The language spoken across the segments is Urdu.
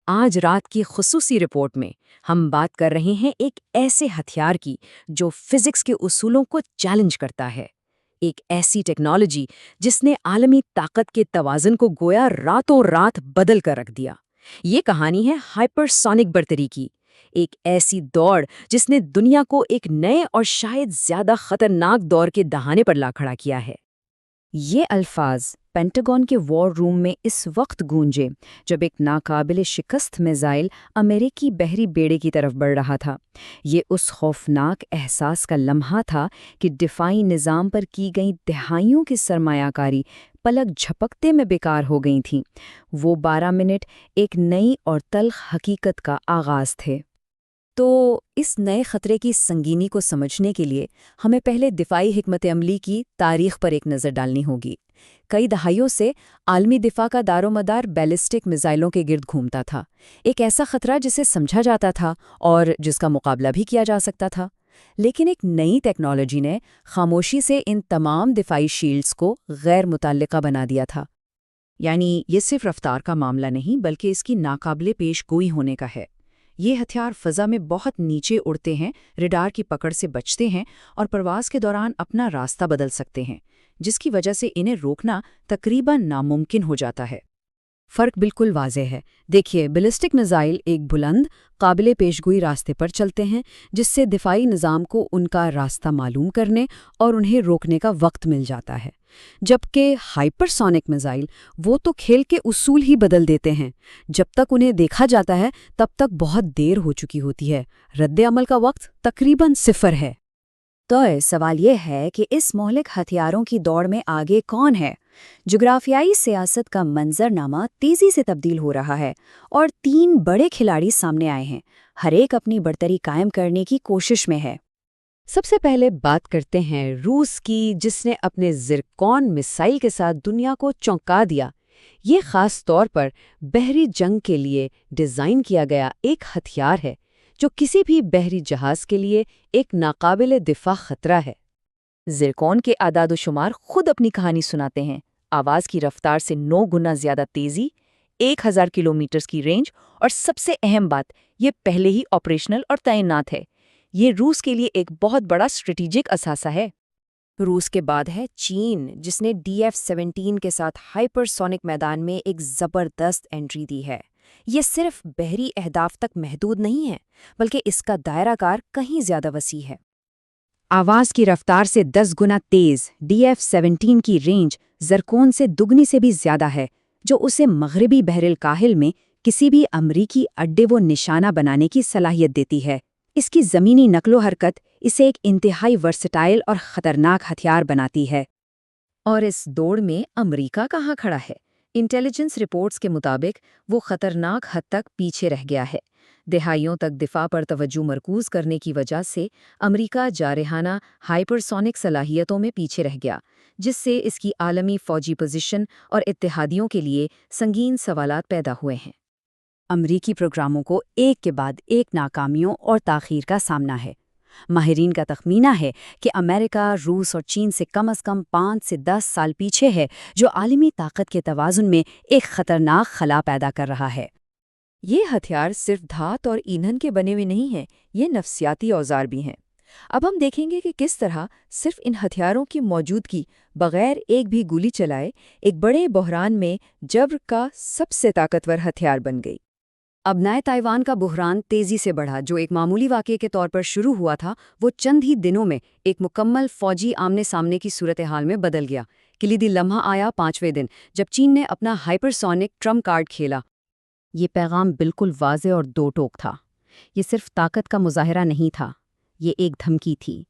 آج رات کی خصوصی رپورٹ میں ہم بات کر رہے ہیں ایک ایسے ہتھیار کی جو فزکس کے اصولوں کو چیلنج کرتا ہے، ایک ایسی ٹیکنالوجی جس نے عالمی طاقت کے توازن کو گویا راتوں رات بدل کر رکھ دیا۔ یہ کہانی ہے ہائپر سونک برتری کی، ایک ایسی دوڑ جس نے دنیا کو ایک نئے اور شاید زیادہ خطرناک دور کے دہانے پر لا کھڑا کیا ہے۔ یہ الفاظ پینٹاگون کے وار روم میں اس وقت گونجے جب ایک ناقابل شکست میزائل امریکی بحری بیڑے کی طرف بڑھ رہا تھا۔ یہ اس خوفناک احساس کا لمحہ تھا کہ دفاعی نظام پر کی گئی دہائیوں کی سرمایہ کاری پلک جھپکتے میں بیکار ہو گئی تھیں۔ وہ 12 منٹ ایک نئی اور تلخ حقیقت کا آغاز تھے۔ تو اس نئے خطرے کی سنگینی کو سمجھنے کے لیے ہمیں پہلے دفاعی حکمت عملی کی تاریخ پر ایک نظر ڈالنی ہوگی۔ کئی دہائیوں سے عالمی دفاع کا دار و مدار بیلسٹک میزائلوں کے گرد گھومتا تھا، ایک ایسا خطرہ جسے سمجھا جاتا تھا اور جس کا مقابلہ بھی کیا جا سکتا تھا۔ لیکن ایک نئی ٹیکنالوجی نے خاموشی سے ان تمام دفاعی شیلڈز کو غیر متعلقہ بنا دیا تھا۔ یعنی یہ صرف رفتار کا معاملہ نہیں بلکہ اس کی ناقابل پیش گوئی ہونے کا ہے۔ یہ ہتھیار فضا میں بہت نیچے اڑتے ہیں، ریڈار کی پکڑ سے بچتے ہیں اور پرواز کے دوران اپنا راستہ بدل سکتے ہیں، جس کی وجہ سے انہیں روکنا تقریباً ناممکن ہو جاتا ہے۔ فرق بالکل واضح ہے۔ دیکھیے، بیلسٹک میزائل ایک بلند، قابل پیشگوئی راستے پر چلتے ہیں جس سے دفاعی نظام کو ان کا راستہ معلوم کرنے اور انہیں روکنے کا وقت مل جاتا ہے، جبکہ ہائپر سونک میزائل وہ تو کھیل کے اصول ہی بدل دیتے ہیں۔ جب تک انہیں دیکھا جاتا ہے تب تک بہت دیر ہو چکی ہوتی ہے، رد عمل کا وقت تقریباً 0 ہے۔ تو سوال یہ ہے کہ اس مہلک ہتھیاروں کی دوڑ میں آگے کون ہے؟ جغرافیائی سیاست کا منظرنامہ تیزی سے تبدیل ہو رہا ہے اور 3 بڑے کھلاڑی سامنے آئے ہیں، ہر ایک اپنی برتری قائم کرنے کی کوشش میں ہے۔ سب سے پہلے بات کرتے ہیں روس کی، جس نے اپنے زرکون میسائل کے ساتھ دنیا کو چونکا دیا۔ یہ خاص طور پر بحری جنگ کے لیے ڈیزائن کیا گیا ایک ہتھیار ہے جو کسی بھی بحری جہاز کے لیے ایک ناقابل دفاع خطرہ ہے۔ زرکون کے اعداد و شمار خود اپنی کہانی سناتے ہیں۔ آواز کی رفتار سے 9 گنا زیادہ تیزی، 1000 کلومیٹر کی رینج، اور سب سے اہم بات، یہ پہلے ہی آپریشنل اور تعینات ہے۔ یہ روس کے لیے ایک بہت بڑا اسٹریٹجک اثاثہ ہے۔ روس کے بعد ہے چین، جس نے DF-17 کے ساتھ ہائپر سونک میدان میں ایک زبردست انٹری دی ہے۔ یہ صرف بحری اہداف تک محدود نہیں ہے بلکہ اس کا دائرہ کار کہیں زیادہ وسیع ہے۔ آواز کی رفتار سے 10 گنا تیز، DF-17 کی رینج زرکون سے دگنی سے بھی زیادہ ہے، جو اسے مغربی بحر الکاہل میں کسی بھی امریکی اڈے و نشانہ بنانے کی صلاحیت دیتی ہے۔ اس کی زمینی نقل و حرکت اسے ایک انتہائی ورسٹائل اور خطرناک ہتھیار بناتی ہے۔ اور اس دوڑ میں امریکہ کہاں کھڑا ہے؟ انٹیلیجنس رپورٹس کے مطابق وہ خطرناک حد تک پیچھے رہ گیا ہے۔ دہائیوں تک دفاع پر توجہ مرکوز کرنے کی وجہ سے امریکہ جارحانہ ہائپر سونک صلاحیتوں میں پیچھے رہ گیا، جس سے اس کی عالمی فوجی پوزیشن اور اتحادیوں کے لیے سنگین سوالات پیدا ہوئے ہیں۔ امریکی پروگراموں کو ایک کے بعد ایک ناکامیوں اور تاخیر کا سامنا ہے۔ ماہرین کا تخمینہ ہے کہ امریکہ روس اور چین سے کم از کم 5 سے 10 سال پیچھے ہے، جو عالمی طاقت کے توازن میں ایک خطرناک خلا پیدا کر رہا ہے۔ یہ ہتھیار صرف دھات اور ایندھن کے بنے ہوئے نہیں ہیں، یہ نفسیاتی اوزار بھی ہیں۔ اب ہم دیکھیں گے کہ کس طرح صرف ان ہتھیاروں کی موجودگی بغیر ایک بھی گولی چلائے ایک بڑے بحران میں جبر کا سب سے طاقتور ہتھیار بن گئی۔ اب نئے تائیوان کا بحران تیزی سے بڑھا۔ جو ایک معمولی واقعے کے طور پر شروع ہوا تھا، وہ چند ہی دنوں میں ایک مکمل فوجی آمنے سامنے کی صورتحال میں بدل گیا۔ کلیدی لمحہ آیا 5ویں دن، جب چین نے اپنا ہائپر سونک ٹرمپ کارڈ کھیلا۔ یہ پیغام بالکل واضح اور دو ٹوک تھا۔ یہ صرف طاقت کا مظاہرہ نہیں تھا، یہ ایک دھمکی تھی۔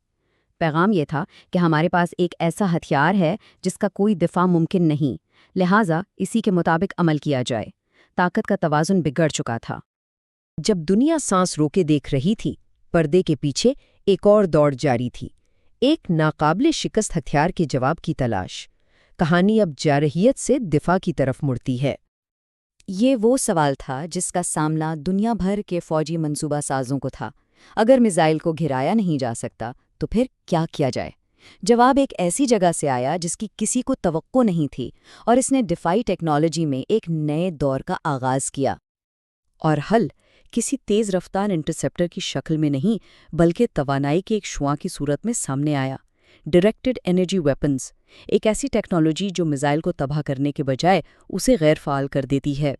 پیغام یہ تھا کہ ہمارے پاس ایک ایسا ہتھیار ہے جس کا کوئی دفاع ممکن نہیں، لہٰذا اسی کے مطابق عمل کیا جائے۔ طاقت کا توازن بگڑ چکا تھا۔ جب دنیا سانس روکے دیکھ رہی تھی، پردے کے پیچھے ایک اور دوڑ جاری تھی، ایک ناقابل شکست ہتھیار کے جواب کی تلاش۔ کہانی اب جارحیت سے دفاع کی طرف مڑتی ہے۔ یہ وہ سوال تھا جس کا سامنا دنیا بھر کے فوجی منصوبہ سازوں کو تھا۔ اگر میزائل کو گھرایا نہیں جا سکتا تو پھر کیا کیا جائے؟ جواب ایک ایسی جگہ سے آیا جس کی کسی کو توقع نہیں تھی، اور اس نے دفاعی ٹیکنالوجی میں ایک نئے دور کا آغاز کیا۔ اور حل کسی تیز رفتار انٹرسیپٹر کی شکل میں نہیں بلکہ توانائی کے ایک شعاع کی صورت میں سامنے آیا۔ ڈائریکٹڈ انرجی ویپنز، ایک ایسی ٹیکنالوجی جو میزائل کو تباہ کرنے کے بجائے اسے غیر فعال کر دیتی ہے۔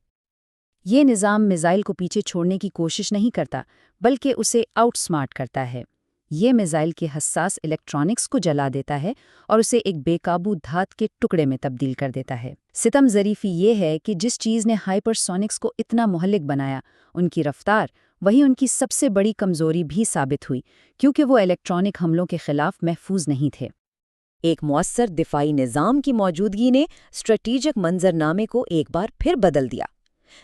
یہ نظام میزائل کو پیچھے چھوڑنے کی کوشش نہیں کرتا بلکہ اسے آؤٹ سمارٹ کرتا ہے۔ یہ میزائل کے حساس الیکٹرانکس کو جلا دیتا ہے اور اسے ایک بے قابو دھات کے ٹکڑے میں تبدیل کر دیتا ہے۔ ستم ظریفی یہ ہے کہ جس چیز نے ہائپر سونکس کو اتنا مہلک بنایا، ان کی رفتار، وہی ان کی سب سے بڑی کمزوری بھی ثابت ہوئی، کیونکہ وہ الیکٹرانک حملوں کے خلاف محفوظ نہیں تھے۔ ایک مؤثر دفاعی نظام کی موجودگی نے اسٹریٹیجک منظرنامے کو ایک بار پھر بدل دیا،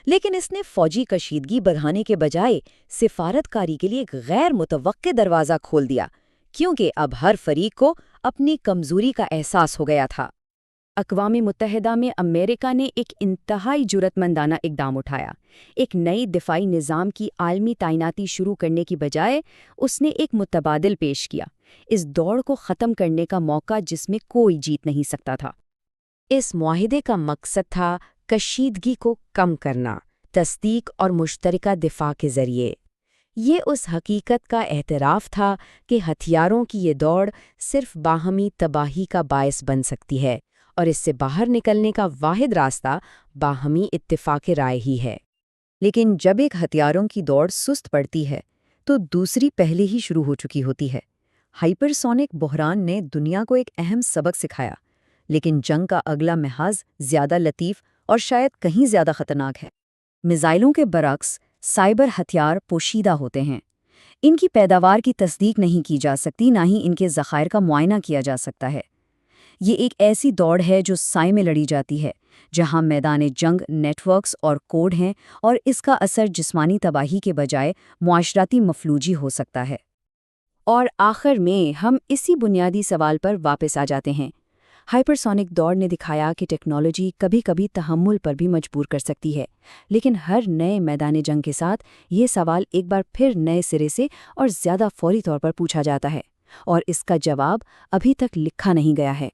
لیکن اس نے فوجی کشیدگی بڑھانے کے بجائے سفارت کاری کے لیے ایک غیر متوقع دروازہ کھول دیا، کیونکہ اب ہر فریق کو اپنی کمزوری کا احساس ہو گیا تھا۔ اقوام متحدہ میں امریکہ نے ایک انتہائی جرأت مندانہ اقدام اٹھایا۔ ایک نئی دفاعی نظام کی عالمی تعیناتی شروع کرنے کی بجائے اس نے ایک متبادل پیش کیا، اس دوڑ کو ختم کرنے کا موقع جس میں کوئی جیت نہیں سکتا تھا۔ اس معاہدے کا مقصد تھا کشیدگی کو کم کرنا، تصدیق اور مشترکہ دفاع کے ذریعے۔ یہ اس حقیقت کا اعتراف تھا کہ ہتھیاروں کی یہ دوڑ صرف باہمی تباہی کا باعث بن سکتی ہے، اور اس سے باہر نکلنے کا واحد راستہ باہمی اتفاق رائے ہی ہے۔ لیکن جب ایک ہتھیاروں کی دوڑ سست پڑتی ہے تو دوسری پہلے ہی شروع ہو چکی ہوتی ہے۔ ہائپر سونک بحران نے دنیا کو ایک اہم سبق سکھایا، لیکن جنگ کا اگلا محاذ زیادہ لطیف اور شاید کہیں زیادہ خطرناک ہے۔ میزائلوں کے برعکس سائبر ہتھیار پوشیدہ ہوتے ہیں۔ ان کی پیداوار کی تصدیق نہیں کی جا سکتی، نہ ہی ان کے ذخائر کا معائنہ کیا جا سکتا ہے۔ یہ ایک ایسی دوڑ ہے جو سائے میں لڑی جاتی ہے، جہاں میدان جنگ نیٹ ورکس اور کوڈ ہیں، اور اس کا اثر جسمانی تباہی کے بجائے معاشرتی مفلوجی ہو سکتا ہے۔ اور آخر میں ہم اسی بنیادی سوال پر واپس آ جاتے ہیں۔ ہائپرسونک دوڑ نے دکھایا کہ ٹیکنالوجی کبھی کبھی تحمل پر بھی مجبور کر سکتی ہے، لیکن ہر نئے میدان جنگ کے ساتھ یہ سوال ایک بار پھر نئے سرے سے اور زیادہ فوری طور پر پوچھا جاتا ہے، اور اس کا جواب ابھی تک لکھا نہیں گیا ہے۔